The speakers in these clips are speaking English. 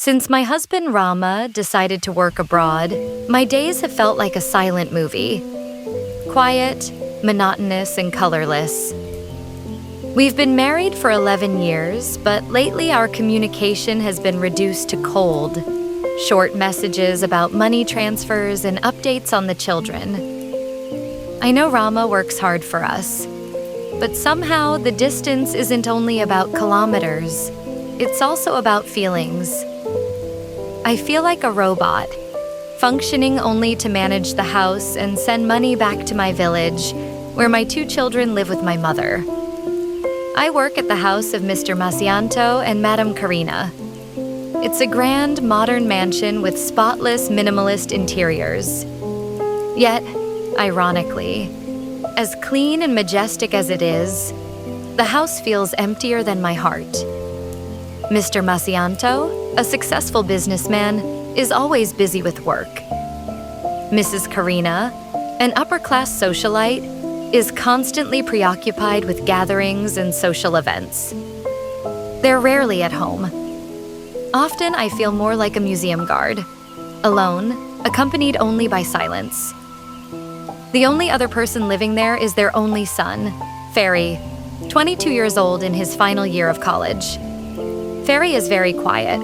Since my husband Rama decided to work abroad, my days have felt like a silent movie. Quiet, monotonous, and colorless. We've been married for 11 years, but lately our communication has been reduced to cold. Short messages about money transfers and updates on the children. I know Rama works hard for us, but somehow the distance isn't only about kilometers, it's also about feelings. I feel like a robot, functioning only to manage the house and send money back to my village, where my 2 children live with my mother. I work at the house of Mr. Masianto and Madame Karina. It's a grand, modern mansion with spotless, minimalist interiors. Yet, ironically, as clean and majestic as it is, the house feels emptier than my heart. Mr. Masianto, a successful businessman, is always busy with work. Mrs. Karina, an upper-class socialite, is constantly preoccupied with gatherings and social events. They're rarely at home. Often I feel more like a museum guard, alone, accompanied only by silence. The only other person living there is their only son, Ferry, 22 years old in his final year of college. Ferry is very quiet.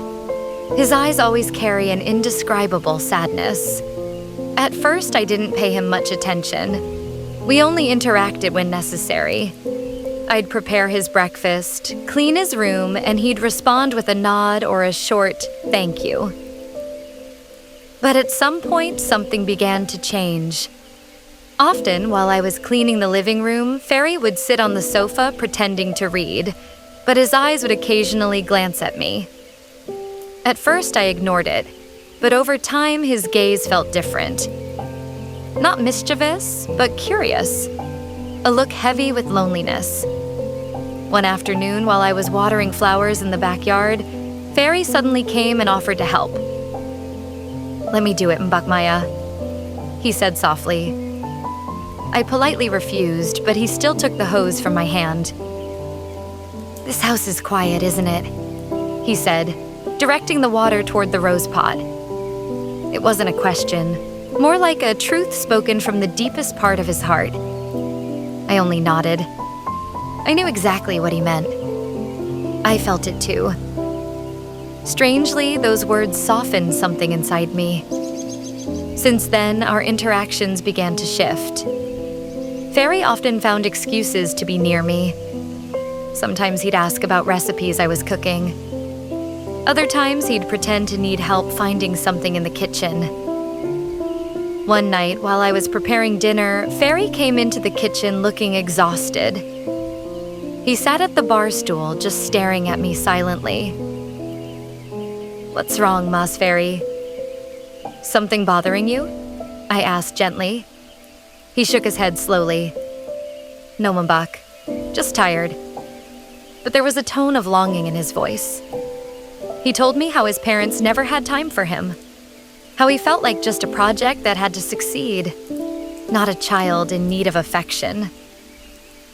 His eyes always carry an indescribable sadness. At first, I didn't pay him much attention. We only interacted when necessary. I'd prepare his breakfast, clean his room, and he'd respond with a nod or a short thank you. But at some point, something began to change. Often, while I was cleaning the living room, Ferry would sit on the sofa pretending to read, but his eyes would occasionally glance at me. At first, I ignored it, but over time, his gaze felt different. Not mischievous, but curious. A look heavy with loneliness. One afternoon, while I was watering flowers in the backyard, Ferry suddenly came and offered to help. "Let me do it, Mbakmaya," he said softly. I politely refused, but he still took the hose from my hand. "This house is quiet, isn't it?" he said, directing the water toward the rose pot. It wasn't a question, more like a truth spoken from the deepest part of his heart. I only nodded. I knew exactly what he meant. I felt it too. Strangely, those words softened something inside me. Since then, our interactions began to shift. Ferry often found excuses to be near me. Sometimes he'd ask about recipes I was cooking. Other times, he'd pretend to need help finding something in the kitchen. One night, while I was preparing dinner, Ferry came into the kitchen looking exhausted. He sat at the bar stool, just staring at me silently. "What's wrong, Mas Ferry?" "Something bothering you?" I asked gently. He shook his head slowly. "No, Mbak, just tired." But there was a tone of longing in his voice. He told me how his parents never had time for him. How he felt like just a project that had to succeed, not a child in need of affection.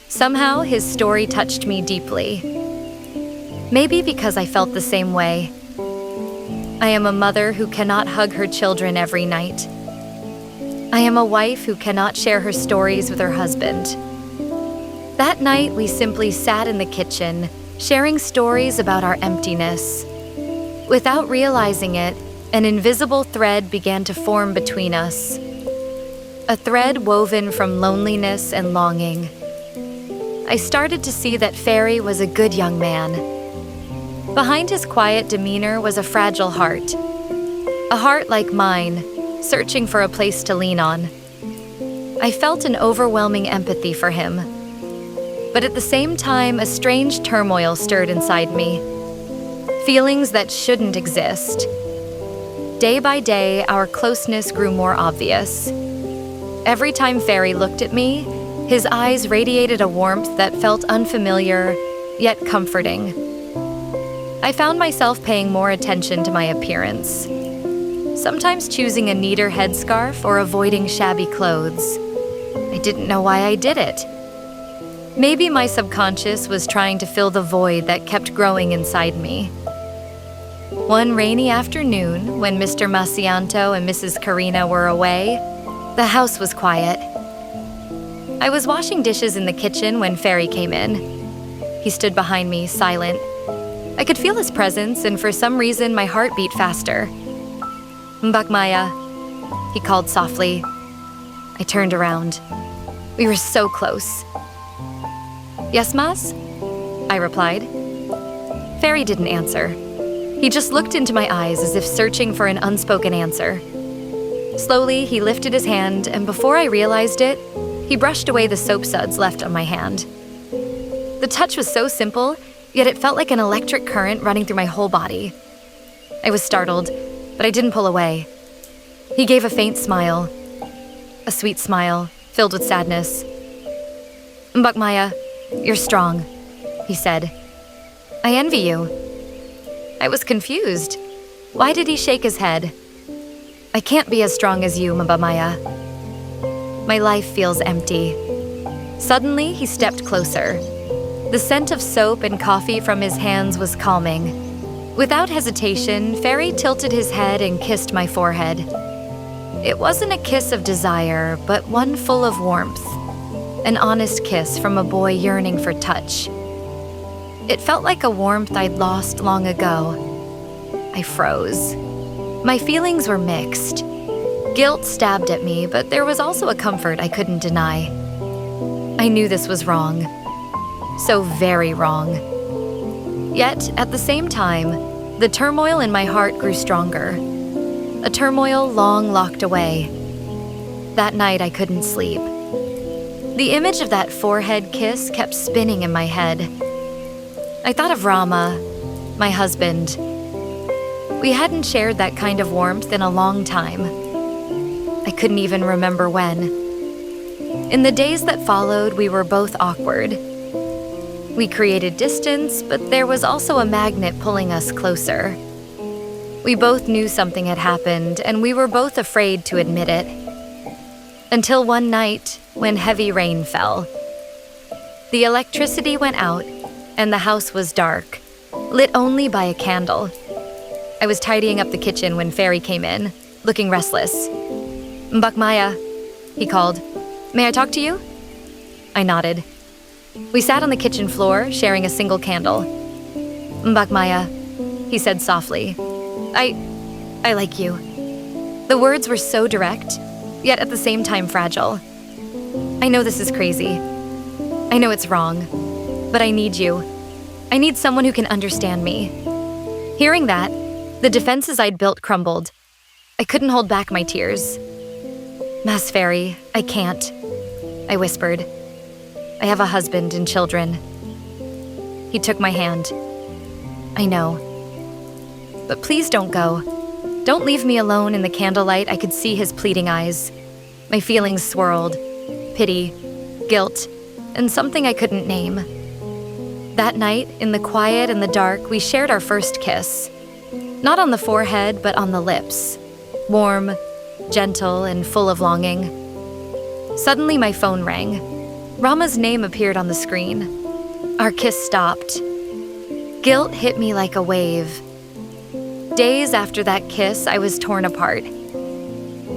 Somehow, his story touched me deeply. Maybe because I felt the same way. I am a mother who cannot hug her children every night. I am a wife who cannot share her stories with her husband. That night, we simply sat in the kitchen, sharing stories about our emptiness. Without realizing it, an invisible thread began to form between us. A thread woven from loneliness and longing. I started to see that Ferry was a good young man. Behind his quiet demeanor was a fragile heart. A heart like mine, searching for a place to lean on. I felt an overwhelming empathy for him. But at the same time, a strange turmoil stirred inside me. Feelings that shouldn't exist. Day by day, our closeness grew more obvious. Every time Ferry looked at me, his eyes radiated a warmth that felt unfamiliar, yet comforting. I found myself paying more attention to my appearance. Sometimes choosing a neater headscarf or avoiding shabby clothes. I didn't know why I did it. Maybe my subconscious was trying to fill the void that kept growing inside me. One rainy afternoon, when Mr. Macianto and Mrs. Karina were away, the house was quiet. I was washing dishes in the kitchen when Ferry came in. He stood behind me, silent. I could feel his presence, and for some reason, my heart beat faster. "Mbak Maya," he called softly. I turned around. We were so close. "Yes, Mas?" I replied. Ferry didn't answer. He just looked into my eyes as if searching for an unspoken answer. Slowly, he lifted his hand, and before I realized it, he brushed away the soap suds left on my hand. The touch was so simple, yet it felt like an electric current running through my whole body. I was startled, but I didn't pull away. He gave a faint smile, a sweet smile, filled with sadness. "Mbak Maya, you're strong," he said. "I envy you." I was confused. Why did he shake his head? "I can't be as strong as you, Mbak Maya. My life feels empty." Suddenly, he stepped closer. The scent of soap and coffee from his hands was calming. Without hesitation, Ferry tilted his head and kissed my forehead. It wasn't a kiss of desire, but one full of warmth. An honest kiss from a boy yearning for touch. It felt like a warmth I'd lost long ago. I froze. My feelings were mixed. Guilt stabbed at me, but there was also a comfort I couldn't deny. I knew this was wrong. So very wrong. Yet, at the same time, the turmoil in my heart grew stronger. A turmoil long locked away. That night I couldn't sleep. The image of that forehead kiss kept spinning in my head. I thought of Rama, my husband. We hadn't shared that kind of warmth in a long time. I couldn't even remember when. In the days that followed, we were both awkward. We created distance, but there was also a magnet pulling us closer. We both knew something had happened, and we were both afraid to admit it. Until one night, when heavy rain fell. The electricity went out, and the house was dark, lit only by a candle. I was tidying up the kitchen when Ferry came in, looking restless. "Mbak Maya," he called. "May I talk to you?" I nodded. We sat on the kitchen floor, sharing a single candle. "Mbak Maya," he said softly. I like you." The words were so direct, yet at the same time fragile. I know this is crazy. I know it's wrong, but I need you. I need someone who can understand me. Hearing that, the defenses I'd built crumbled. I couldn't hold back my tears. "Mas Ferry, I can't," I whispered. "I have a husband and children." He took my hand. "I know. But please don't go. Don't leave me alone." In the candlelight, I could see his pleading eyes. My feelings swirled. Pity, guilt, and something I couldn't name. That night, in the quiet and the dark, we shared our first kiss. Not on the forehead, but on the lips. Warm, gentle, and full of longing. Suddenly, my phone rang. Rama's name appeared on the screen. Our kiss stopped. Guilt hit me like a wave. Days after that kiss, I was torn apart.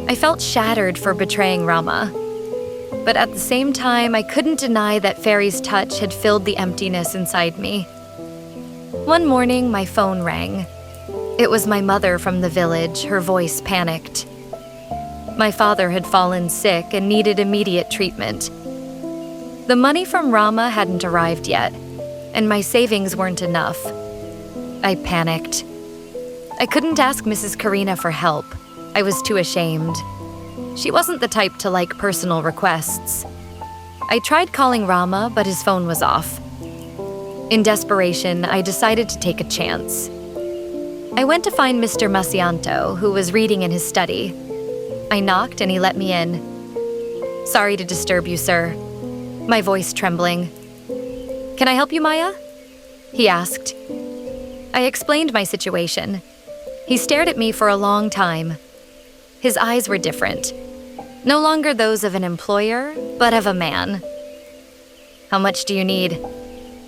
I felt shattered for betraying Rama. But at the same time, I couldn't deny that Ferry's touch had filled the emptiness inside me. One morning, my phone rang. It was my mother from the village, her voice panicked. My father had fallen sick and needed immediate treatment. The money from Rama hadn't arrived yet, and my savings weren't enough. I panicked. I couldn't ask Mrs. Karina for help. I was too ashamed. She wasn't the type to like personal requests. I tried calling Rama, but his phone was off. In desperation, I decided to take a chance. I went to find Mr. Macianto, who was reading in his study. I knocked and he let me in. "Sorry to disturb you, sir." My voice trembling. "Can I help you, Maya?" he asked. I explained my situation. He stared at me for a long time. His eyes were different. No longer those of an employer, but of a man. "How much do you need?"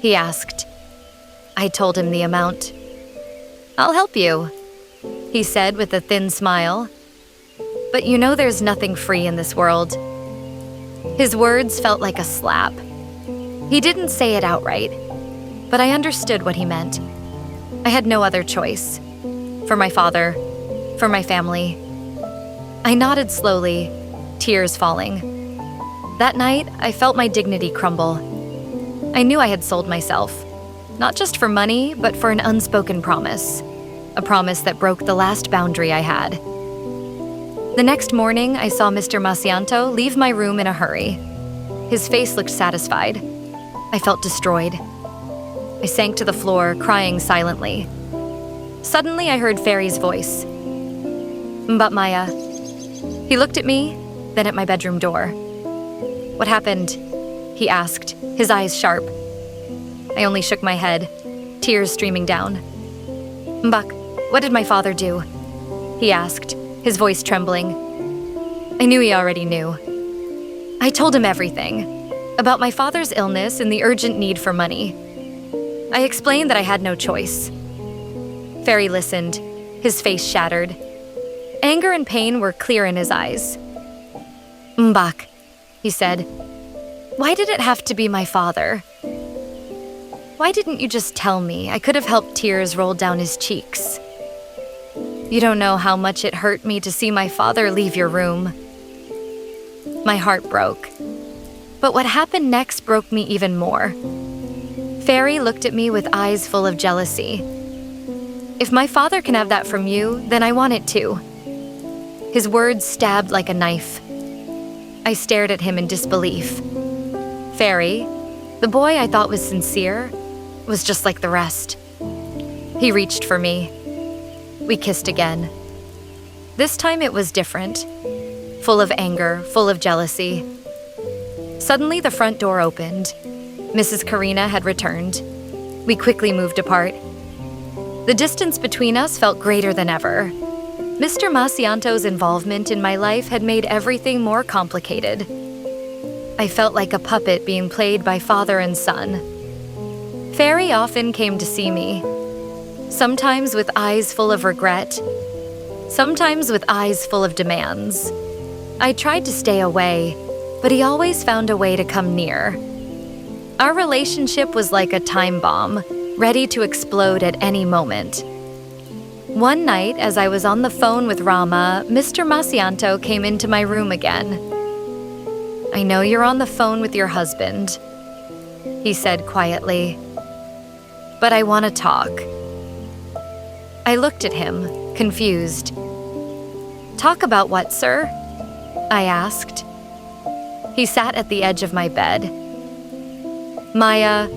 he asked. I told him the amount. I'll help you, he said with a thin smile. But you know there's nothing free in this world. His words felt like a slap. He didn't say it outright, but I understood what he meant. I had no other choice. For my father, for my family. I nodded slowly, tears falling. That night, I felt my dignity crumble. I knew I had sold myself, not just for money, but for an unspoken promise. A promise that broke the last boundary I had. The next morning, I saw Mr. Macianto leave my room in a hurry. His face looked satisfied. I felt destroyed. I sank to the floor, crying silently. Suddenly, I heard Ferry's voice. But Maya. He looked at me, then at my bedroom door. What happened? He asked, his eyes sharp. I only shook my head, tears streaming down. Mbak, what did my father do? He asked, his voice trembling. I knew he already knew. I told him everything, about my father's illness and the urgent need for money. I explained that I had no choice. Ferry listened, his face shattered. Anger and pain were clear in his eyes. Mbak, he said, why did it have to be my father? Why didn't you just tell me? I could have helped tears roll down his cheeks. You don't know how much it hurt me to see my father leave your room. My heart broke. But what happened next broke me even more. Ferry looked at me with eyes full of jealousy. If my father can have that from you, then I want it too. His words stabbed like a knife. I stared at him in disbelief. Ferry, the boy I thought was sincere, was just like the rest. He reached for me. We kissed again. This time it was different. Full of anger, full of jealousy. Suddenly the front door opened. Mrs. Karina had returned. We quickly moved apart. The distance between us felt greater than ever. Mr. Macianto's involvement in my life had made everything more complicated. I felt like a puppet being played by father and son. Ferry often came to see me, sometimes with eyes full of regret, sometimes with eyes full of demands. I tried to stay away, but he always found a way to come near. Our relationship was like a time bomb, ready to explode at any moment. One night, as I was on the phone with Rama, Mr. Macianto came into my room again. I know you're on the phone with your husband, he said quietly, but I want to talk. I looked at him, confused. Talk about what, sir? I asked. He sat at the edge of my bed. Maya,